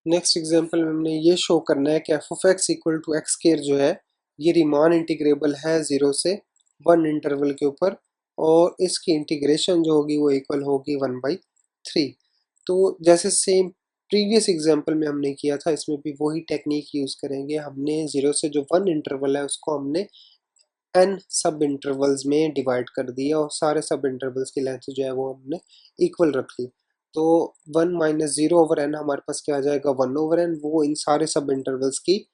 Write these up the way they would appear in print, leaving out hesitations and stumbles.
Next example में हमने ये शो करना है कि f of x equal to x square जो है ये रीमान इंटीग्रेबल है 0 से 1 इंटरवल के ऊपर, और इसकी इंटीग्रेशन जो होगी वो इक्वल होगी 1/3। तो जैसे सेम प्रीवियस एग्जांपल में हमने किया था, इसमें भी वही टेक्निक यूज़ करेंगे। हमने 0 से जो 1 इंटरवल है उसको हमने n सब इंटरवल्स में डिवाइड कर दिया, और सारे सब इंटरवल्स की लेंथ जो है वो हमने इक्वल रख ली। तो 1 - 0/n हमारे पास क्या आ जाएगा, 1/n। वो इन सारे सब इंटरवल्स की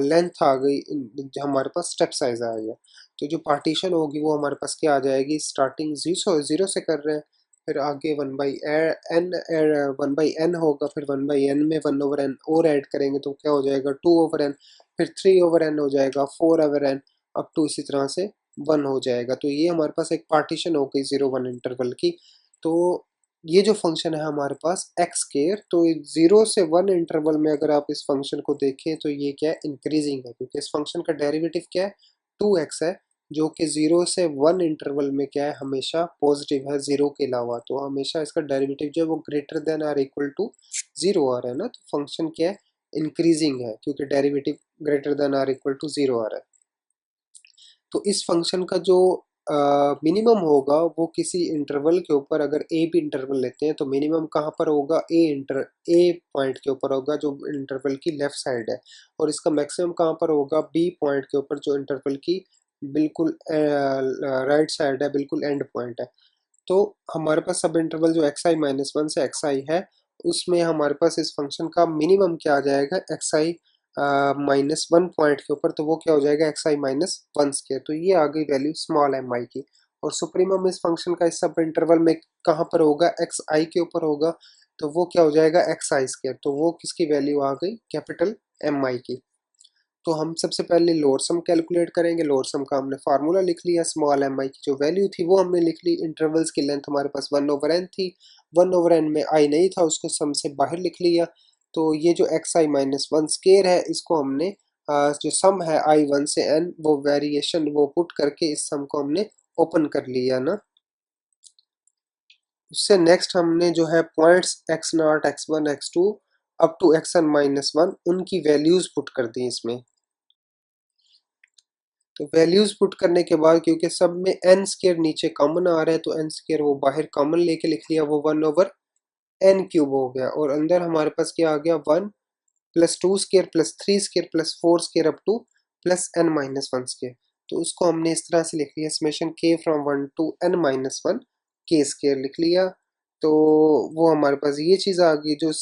लेंथ आ गई, जो हमारे पास स्टेप साइज आ गया। तो जो पार्टीशन होगी वो हमारे पास क्या आ जाएगी, स्टार्टिंग जीरो से कर रहे हैं, फिर आगे 1/n होगा, फिर 1/n में 1/n और ऐड करेंगे तो क्या हो जाएगा 2/n, फिर 3/n हो जाएगा, 4/n, अप टू इसी तरह से 1 हो जाएगा। तो ये हमारे पास एक पार्टीशन हो गई 0 1 इंटरवल की। तो ये जो फंक्शन है हमारे पास एक्स स्केयर, तो 0 से 1 इंटरवल में अगर आप इस फंक्शन को देखें तो ये क्या है, इंक्रीजिंग है, क्योंकि इस फंक्शन का डेरिवेटिव क्या है, 2x है, जो कि 0 से 1 इंटरवल में क्या है, हमेशा पॉजिटिव है 0 के अलावा। तो हमेशा इसका डेरिवेटिव जो है वो greater than or equal to 0 आ रहा है ना, तो फंक्शन क्या है, इंक्रीजिंग है, क्योंकि derivative greater than or equal to 0 आ रहा है। तो इस फंक्शन का जो मिनिमम होगा वो किसी इंटरवल के ऊपर, अगर ए भी इंटरवल लेते हैं तो मिनिमम कहाँ पर होगा, ए पॉइंट के ऊपर होगा जो इंटरवल की लेफ्ट साइड है, और इसका मैक्सिमम कहाँ पर होगा, बी पॉइंट के ऊपर जो इंटरवल की बिल्कुल राइट साइड है, बिल्कुल एंड पॉइंट है। तो हमारे पास सब इंटरवल जो xi-1 से xi है, उसमें हमारे पास इस फंक्शन का मिनिमम क्या आ जाएगा, xi-1 पॉइंट के ऊपर, तो वो क्या हो जाएगा xi-1 स्केयर। तो ये आ गई वैल्यू स्मॉल mi की। और सुप्रीमम इस फंक्शन का इस सब इंटरवल में कहाँ पर होगा, xi के ऊपर होगा, तो वो क्या हो जाएगा xi स्केयर। तो वो किसकी वैल्यू आ गई, कैपिटल mi की। तो हम सबसे पहले लोअर सम कैलकुलेट करेंगे। लोअर सम का हमने फार्मूला लिख लिया, स्मॉल एम आई की जो वैल्यू थी वो हमने लिख ली। इंटरवल्स की लेंथ हमारे पास 1/n थी, 1/n में आई नहीं था, उसको सम से बाहर लिख लिया। तो ये जो xi-1 स्केयर है, इसको हमने जो सम है i 1 से n, वो वेरिएशन वो पुट करके इस सम को हमने ओपन कर लिया ना। उससे नेक्स्ट हमने जो है points x0, x1, x2 up to xn-1 उनकी वैल्यूज पुट कर दी इसमें। तो वैल्यूज पुट करने के बाद, क्योंकि सब में एन स्केयर नीचे कॉमन आ रहा है, तो एन स्केयर वो बाहर कॉमन लेके लिख लिया, वो 1/n³ हो गया। और अंदर हमारे पास क्या आ गया, 1 + 2 square +3 square +4 square up to +n-1 square. तो उसको हमने इस तरह से लिख लिया, summation k from 1 to n-1 k square लिख लिया। तो वो हमारे पास ये चीज़ आ गई जो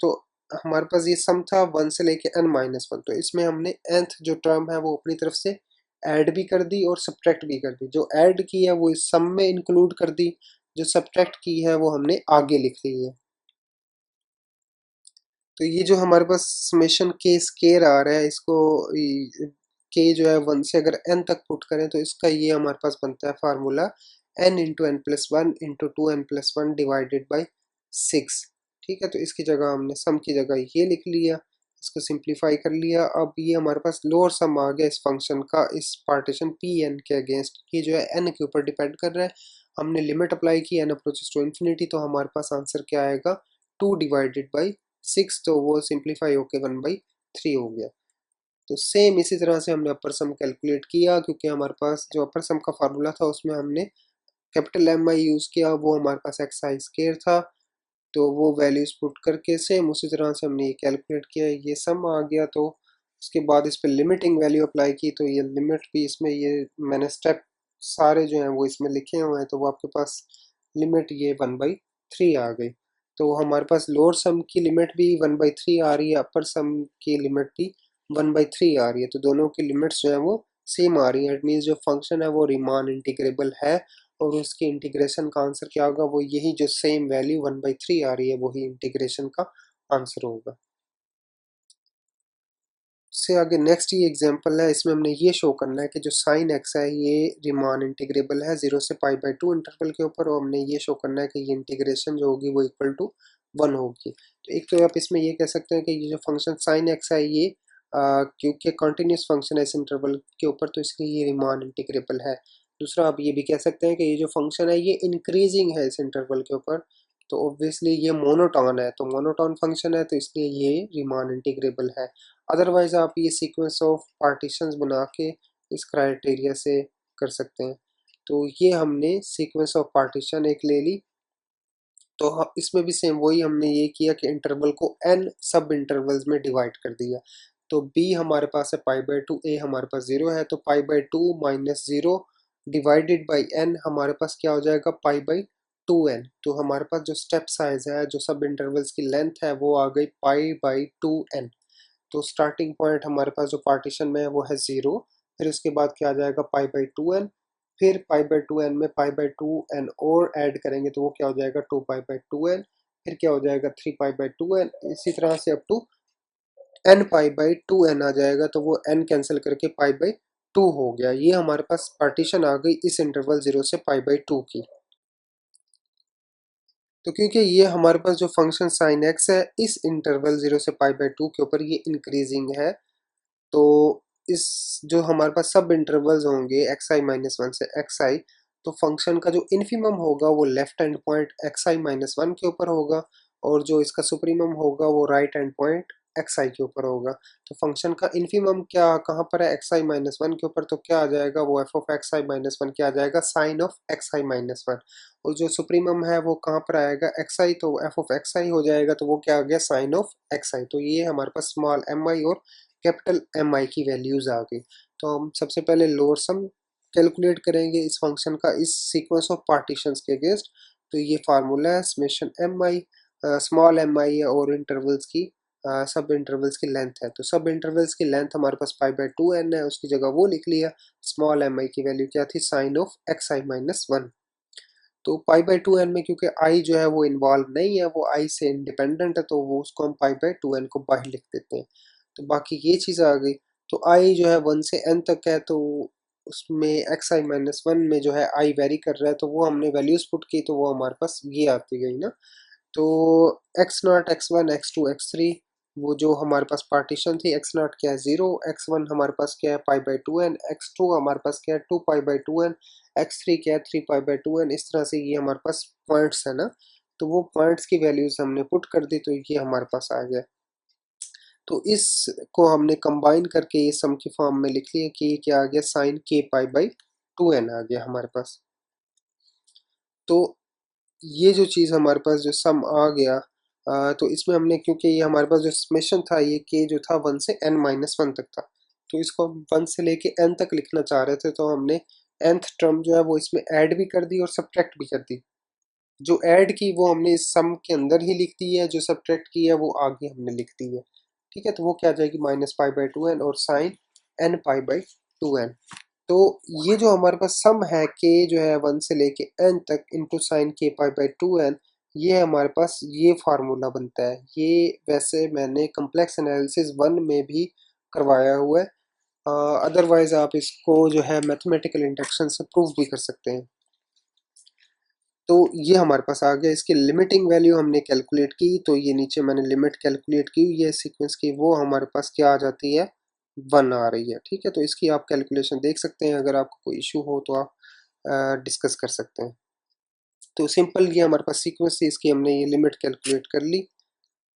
तो हमारे पास ये सम था 1 से लेके n-1। तो इसमें हमने nth जो टर्म है वो अपनी तरफ से ऐड भी कर दी और सब्ट्रैक्ट भी कर दी। जो ऐड की है वो इस सम में इंक्लूड कर दी, जो सब्ट्रैक्ट की है वो हमने आगे लिख ली है। तो ये जो हमारे पास समेशन के स्केयर आ रहा है, इसको के जो है 1 से अगर n तक पुट करें तो इसका ये हमारे पास बनता है formula n × n+1 × 2n+1 divided by 6। ठीक है, तो इसकी जगह हमने सम की जगह ये लिख लिया, इसको सिंप्लीफाई कर लिया। अब ये हमारे पास लोअर सम आ गया इस फंक्शन का, इस पार्टीशन पी एन के अगेंस्ट। ये जो है n के ऊपर डिपेंड कर रहा है। हमने लिमिट अप्लाई की n अप्रोचेस टू इन्फिनिटी, तो हमारे पास आंसर क्या आएगा, 2/6। तो वो सिंप्लीफाई होके 1/3 हो गया। तो सेम इसी तरह से हमने अपर सम कैलकुलेट किया, क्योंकि हमारे पास जो अपर सम का फार्मूला था उसमें हमने कैपिटल एम आई यूज़ किया, वो हमारे पास एक्स आई स्केयर था। तो वो वैल्यूज पुट करके सेम उसी तरह से हमने ये कैलकुलेट किया, ये सम आ गया। तो उसके बाद इस पर लिमिटिंग वैल्यू अप्लाई की, तो ये लिमिट भी इसमें, ये मैंने स्टेप सारे जो हैं वो इसमें लिखे हुए हैं, तो वो आपके पास लिमिट ये 1/3 आ गई। तो हमारे पास लोअर सम की लिमिट भी 1/3 आ रही है, अपर सम की लिमिट भी 1/3 आ रही है। तो दोनों की लिमिट्स जो है वो सेम आ रही है। इट मीन्स जो फंक्शन है वो रीमान इंटीग्रेबल है, और उसके इंटीग्रेशन का आंसर क्या होगा, वो यही जो सेम वैल्यू 1/3 आ रही है वही इंटीग्रेशन का आंसर होगा। इससे आगे नेक्स्ट ये एग्जांपल है, इसमें हमने ये शो करना है कि जो साइन एक्स है ये रिमान इंटीग्रेबल है 0 से π/2 इंटरवल के ऊपर, और हमने ये शो करना है कि ये इंटीग्रेशन जो होगी वो इक्वल टू 1 होगी। तो एक तो आप इसमें ये कह सकते हैं कि ये जो फंक्शन साइन एक्स है ये क्योंकि कंटिन्यूस फंक्शन है इस इंटरवल के ऊपर, तो इसलिए ये रिमान इंटीग्रेबल है। दूसरा आप ये भी कह सकते हैं कि ये जो फंक्शन है ये इंक्रीजिंग है इस इंटरवल के ऊपर, तो ऑब्वियसली ये मोनोटॉन है, तो मोनोटॉन फंक्शन है तो इसलिए ये रीमान इंटीग्रेबल है। अदरवाइज आप ये सीक्वेंस ऑफ पार्टीशंस बना के इस क्राइटेरिया से कर सकते हैं। तो ये हमने सीक्वेंस ऑफ पार्टीशन एक ले ली। तो इसमें भी सेम वही हमने ये किया कि इंटरवल को n सब इंटरवल्स में डिवाइड कर दिया। तो b हमारे पास है π/2, a हमारे पास 0 है, तो π/2 माइनस 0 डिवाइडेड बाई n हमारे पास क्या हो जाएगा π/2n। तो हमारे पास जो स्टेप साइज है, जो सब इंटरवल्स की लेंथ है, वो आ गई π/2n। तो स्टार्टिंग पॉइंट हमारे पास जो पार्टीशन में है वो है 0, फिर उसके बाद क्या आ जाएगा π/2n, फिर π/2n में π/2n और ऐड करेंगे तो वो क्या हो जाएगा 2π/2n, फिर क्या हो जाएगा 3π/2n, इसी तरह से अप टू n π/2n आ जाएगा। तो वो n कैंसिल करके π/2 हो गया। ये हमारे पास पार्टीशन आ गई इस इंटरवल 0 से π/2 की। तो क्योंकि ये हमारे पास जो फंक्शन साइन x है इस इंटरवल 0 से π/2 के ऊपर ये इंक्रीजिंग है, तो इस जो हमारे पास सब इंटरवल्स होंगे xi-1 से xi, तो फंक्शन का जो इन्फिमम होगा वो लेफ्ट हैंड पॉइंट xi-1 के ऊपर होगा, और जो इसका सुप्रीमम होगा वो राइट हैंड पॉइंट xi के ऊपर होगा। तो फंक्शन का इन्फिमम क्या कहाँ पर है xi-1 के ऊपर, तो क्या आ जाएगा वो f ऑफ xi-1 क्या आ जाएगा साइन ऑफ xi-1, और जो सुप्रीमम है वो कहाँ पर आएगा xi, तो f ऑफ xi हो जाएगा, तो वो क्या आ गया साइन ऑफ xi। तो ये हमारे पास स्मॉल mi और कैपिटल mi की वैल्यूज आ गई। तो हम सबसे पहले लोअर सम कैलकुलेट करेंगे इस फंक्शन का इस सीक्वेंस ऑफ पार्टीशंस के अगेंस्ट। तो ये फार्मूला है समेशन mi, स्मॉल mi है और इंटरवल्स की सब इंटरवल्स की लेंथ है। तो सब इंटरवल्स की लेंथ हमारे पास π/2n है, उसकी जगह वो लिख लिया। स्मॉल mi की वैल्यू क्या थी साइन ऑफ xi-1। तो π/2n में क्योंकि i जो है वो इन्वॉल्व नहीं है, वो i से इंडिपेंडेंट है, तो वो उसको हम π/2n को बाहर लिख देते हैं। तो बाकी ये चीज़ आ गई। तो i जो है 1 से n तक है, तो उसमें xi-1 में जो है i वेरी कर रहा है, तो वो हमने वैल्यूज पुट की, तो वो हमारे पास ये आती गई ना। तो x0 x1 x2 x3 वो जो हमारे पास पार्टीशन थी, x0 क्या है 0, x1 हमारे पास क्या है π/2n, x2 हमारे पास क्या है 2π/2n, x3 क्या है 3π/2n। इस तरह से ये हमारे पास पॉइंट्स है ना, तो वो पॉइंट्स की वैल्यूज हमने पुट कर दी, तो ये हमारे पास आ गया। तो इसको हमने कंबाइन करके ये सम की फॉर्म में लिख लिया कि ये क्या आ गया साइन k π/2n आ गया हमारे पास। तो ये जो चीज़ हमारे पास जो सम आ गया, तो इसमें हमने क्योंकि ये हमारे पास जो समेशन था ये k जो था 1 से n-1 तक था, तो इसको हम 1 से लेके n तक लिखना चाह रहे थे, तो हमने nth टर्म जो है वो इसमें ऐड भी कर दी और सब्ट्रैक्ट भी कर दी। जो ऐड की वो हमने इस सम के अंदर ही लिख दी है, जो सब्ट्रैक्ट की है वो आगे हमने लिख दी है। ठीक है, तो वो क्या आ जाएगी -π/2n और साइन n π/2n। तो ये जो हमारे पास सम है k जो है 1 से लेके n तक इंटू साइन k π/2n, ये हमारे पास ये फार्मूला बनता है। ये वैसे मैंने कम्प्लेक्स एनालिसिस 1 में भी करवाया हुआ है, अदरवाइज आप इसको जो है मैथमेटिकल इंडक्शन से प्रूव भी कर सकते हैं। तो ये हमारे पास आ गया। इसकी लिमिटिंग वैल्यू हमने कैलकुलेट की, तो ये नीचे मैंने लिमिट कैलकुलेट की ये सीक्वेंस की, वो हमारे पास क्या आ जाती है 1 आ रही है। ठीक है, तो इसकी आप कैलकुलेशन देख सकते हैं, अगर आपको कोई इशू हो तो आप डिस्कस कर सकते हैं। तो सिंपल ये हमारे पास सीक्वेंस थी, इसकी हमने ये लिमिट कैलकुलेट कर ली।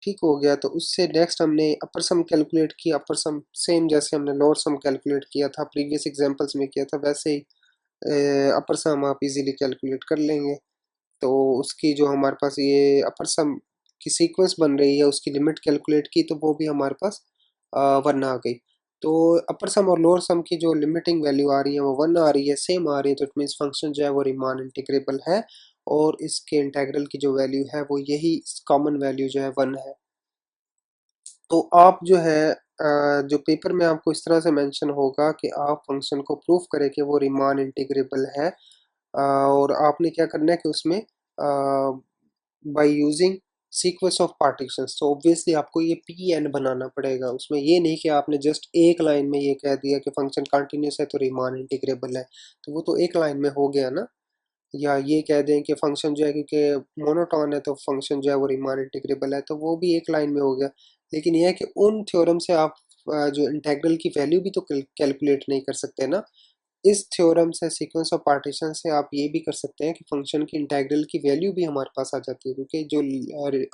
ठीक हो गया। तो उससे नेक्स्ट हमने अपर सम कैलकुलेट किया। अपर सम सेम जैसे हमने लोअर सम कैलकुलेट किया था प्रीवियस एग्जांपल्स में किया था, वैसे ही अपर सम आप इजीली कैलकुलेट कर लेंगे। तो उसकी जो हमारे पास ये अपर सम की सीक्वेंस बन रही है उसकी लिमिट कैलकुलेट की, तो वो भी हमारे पास 1 आ गई। तो अपर सम और लोअर सम की जो लिमिटिंग वैल्यू आ रही है वो 1 आ रही है, सेम आ रही है, तो इट मीन्स फंक्शन जो है वो रीमान इंटीग्रेबल है, और इसके इंटेग्रल की जो वैल्यू है वो यही कॉमन वैल्यू जो है 1 है। तो आप जो है जो पेपर में आपको इस तरह से मेंशन होगा कि आप फंक्शन को प्रूफ करें कि वो रीमान इंटीग्रेबल है, और आपने क्या करना है कि उसमें by using sequence of partitions, तो ऑब्वियसली आपको ये पी एन बनाना पड़ेगा। उसमें ये नहीं कि आपने जस्ट एक लाइन में ये कह दिया कि फंक्शन कंटिन्यूस है तो रीमान इंटीग्रेबल है, तो वो तो एक लाइन में हो गया ना। या ये कह दें कि फंक्शन जो है क्योंकि मोनोटॉन है तो फंक्शन जो है वो रीमान इंटीग्रेबल है, तो वो भी एक लाइन में हो गया। लेकिन यह है कि उन थ्योरम से आप जो इंटेग्रल की वैल्यू भी तो कैलकुलेट नहीं कर सकते ना। इस थ्योरम से, सीक्वेंस ऑफ पार्टीशन से आप ये भी कर सकते हैं कि फंक्शन की इंटीग्रल की वैल्यू भी हमारे पास आ जाती है, क्योंकि जो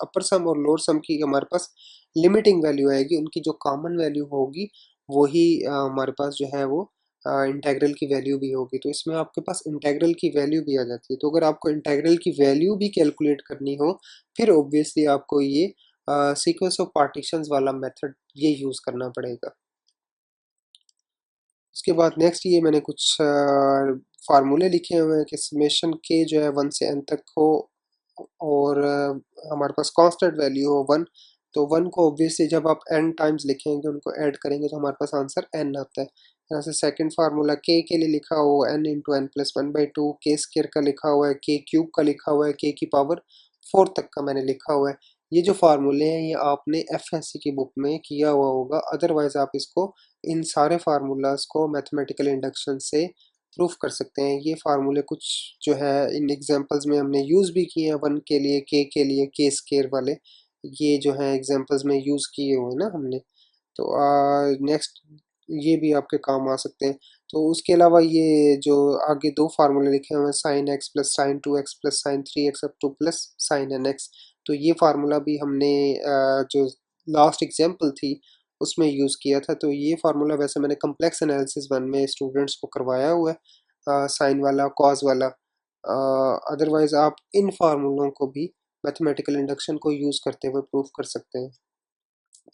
अपर सम और लोअर सम की हमारे पास लिमिटिंग वैल्यू आएगी, उनकी जो कॉमन वैल्यू होगी वही हमारे पास जो है वो इंटीग्रल की वैल्यू भी होगी। तो इसमें आपके पास इंटीग्रल की वैल्यू भी आ जाती है। तो अगर आपको इंटीग्रल की वैल्यू भी कैलकुलेट करनी हो, फिर ऑब्वियसली आपको ये सीक्वेंस ऑफ पार्टीशंस वाला मेथड ये यूज़ करना पड़ेगा। उसके बाद नेक्स्ट ये मैंने कुछ फार्मूले लिखे हुए हैं कि समेशन के जो है 1 से n तक हो, और हमारे पास कांस्टेंट वैल्यू हो 1। तो 1 को ऑब्वियसली जब आप n टाइम्स लिखेंगे, उनको ऐड करेंगे, तो हमारे पास आंसर n आता है। यहाँ से सेकंड फार्मूला के लिए लिखा हुआ n इंटू एन प्लस 1/2, के स्क्र का लिखा हुआ है, के क्यूब का लिखा हुआ है, के की पावर 4 तक का मैंने लिखा हुआ है। ये जो फार्मूले हैं ये आपने एफएससी की बुक में किया हुआ होगा, अदरवाइज आप इसको इन सारे फार्मूलाज को मैथमेटिकल इंडक्शन से प्रूफ कर सकते हैं। ये फार्मूले कुछ जो है इन एग्जांपल्स में हमने यूज़ भी किए हैं, 1 के लिए के स्क्वायर वाले, ये जो है एग्जांपल्स में यूज़ किए हुए हैं ना हमने। तो नेक्स्ट ये भी आपके काम आ सकते हैं। तो उसके अलावा ये जो आगे दो फार्मूले लिखे हुए हैं, sine x plus sine 2x plus sine 3x up to plus sine n x, तो ये फार्मूला भी हमने जो लास्ट एग्जाम्पल थी उसमें यूज़ किया था। तो ये फार्मूला वैसे मैंने कम्प्लेक्स एनालिसिस 1 में स्टूडेंट्स को करवाया हुआ है, साइन वाला, कॉज वाला। अदरवाइज आप इन फार्मूलों को भी मैथमेटिकल इंडक्शन को यूज़ करते हुए प्रूफ कर सकते हैं।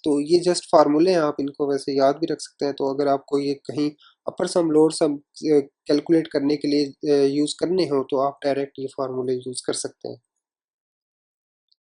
तो ये जस्ट फार्मूले हैं, आप इनको वैसे याद भी रख सकते हैं। तो अगर आपको ये कहीं अपर सम लोअर सम कैलकुलेट करने के लिए यूज़ करने हो, तो आप डायरेक्ट ये फार्मूले यूज़ कर सकते हैं।